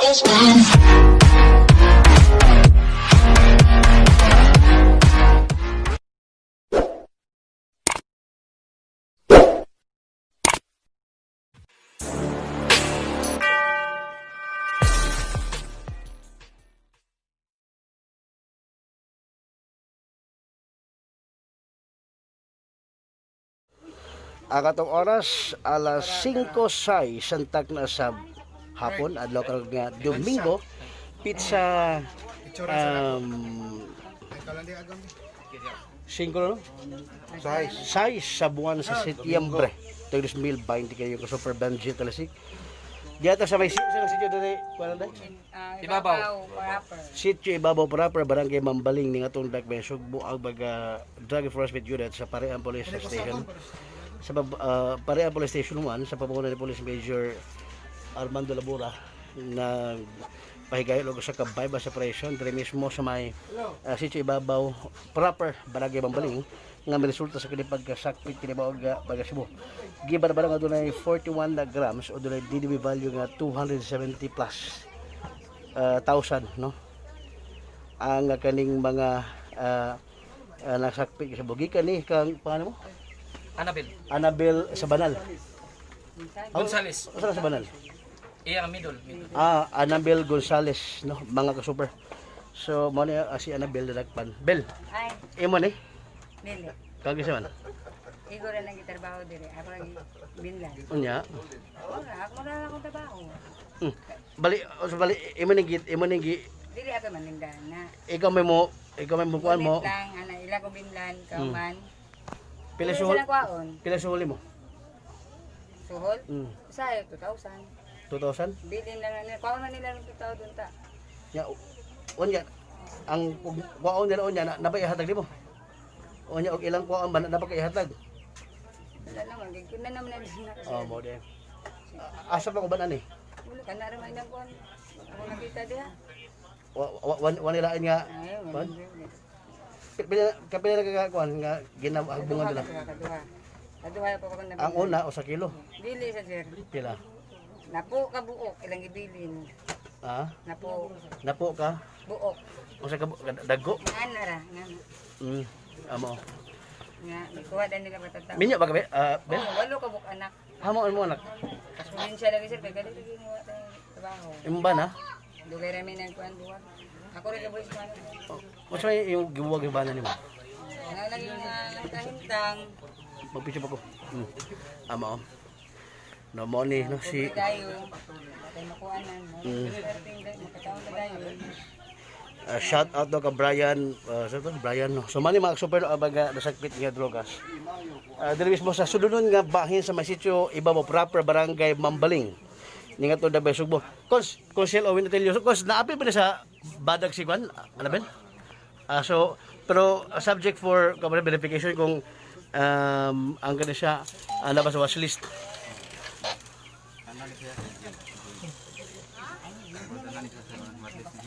Ang atong oras alas 5:06 santak na sa hapon adlaw karong nga Domingo pizza 5 no? 6 sa buwan sa Setyembre 2020 kayo ko super banjo talasik. Diata sa may sitio dali kuan day. Ibabaw. Sitio Ibabaw proper barangay Mambaling ning atong Dagmay Sugbo ang baga Drug Enforcement Unit sa Parean Police Station. Sa Parean Police Station 1 sa pamumuno ni Police Major Armando Labura na pahigayon og sa kabay ba separation dire mismo sa may sitio Ibabaw proper barangay Mambaling nga resulta sa kini pagkasakpit kini baga Cebu. Giban ba nga dunay 41 na grams o dunay DDB value nga 270 plus thousand no. Ang kaning mga nasakpit sa bugi kani kang paano mo? Annabel sa Banal. Gonzales. Asa sa Banal? Iya ang middle. Annabel Gonzales no, mga ka-super. So mo ni si Annabel Dalagpan. Bel. Ay, Imo ni? dili. Kagi sa man. Igo ra nang gitrabaho dire. Ako lagi binlan. Unya. Ora, ako ra akong trabaho. Bali imo ni Dili ako manindahan na. ikaw may mo kuan mo. Ulit lang, ana ila ko binlan, kauman. Pila Ulit suhol? sila kwaon. Pila suhol mo? Suhol? Mm. Sayo, 2,000. 2,000? Bilin lang nila. Kwaon na nila ng 2,000 ta. Ya, unya ang kuwaon nila unya na ba ihatag nimo? Unya og ilang kuwaon ba na ba kay ihatag? Wala naman, gigkun na naman nila. Oh, mo de. Asa pa ko ba ani? Wala ka na rin ang kuwan. Ako nakita diha. Wa nilain nga Ay, kuan? wala. Kapila ka kuan nga ginahagbungan nila. Kaduha pa ko na. Ang una o sa kilo. Dili sa sir. Pila? Napo ka buok, ilang ibilin. Ha? Napo Napo ka? buok. O sa dago? Ana ra, ngano. Amo. Nga, ikuha din nila patataw. Minyo ba ka Ben? Walo ka buok anak. Hamo mo anak. Kasulin siya lagi sir, kaya gali lagi mo trabaho. Imo ba na? Dugay rami ng kuan buwan. Ako rin kaboy sa ano. O sa yung giwag ibana nimo. Nga lagi nga kahintang. Magpicture pa ko. Amo. No mo ni no si Dayo. Patay makuanan. Makataon na dayo. shout out to ka Brian, Brian no. So mani mga super baga nasakpit nga drogas. Dili mismo sa sulunon nga bahin sa may sitio Ibabaw proper barangay Mambaling. Ni nga to Dagmay Sugbo. Consel Owen Atelio. Cause naapi pa na sa badag si Kwan, ano ben? So pero subject for verification kung ang kana siya nabas sa watchlist.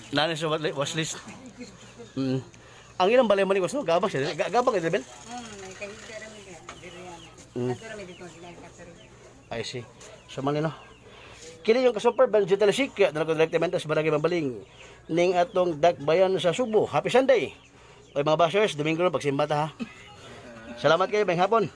Nani sa watchlist. Ang ilang balay man ni no, gabang siya. Gabang ka Ben? May kahintang rami diri yan. Ato rami dito sila kapsari. I see. So man no. Kini yung ka-super banjo talasik na nagdirektamento sa barangay Mambaling ning atong dakbayan sa Subo. Happy Sunday. Oy mga bashers, Domingo na pagsimba ta ha. Salamat kayo, bang hapon.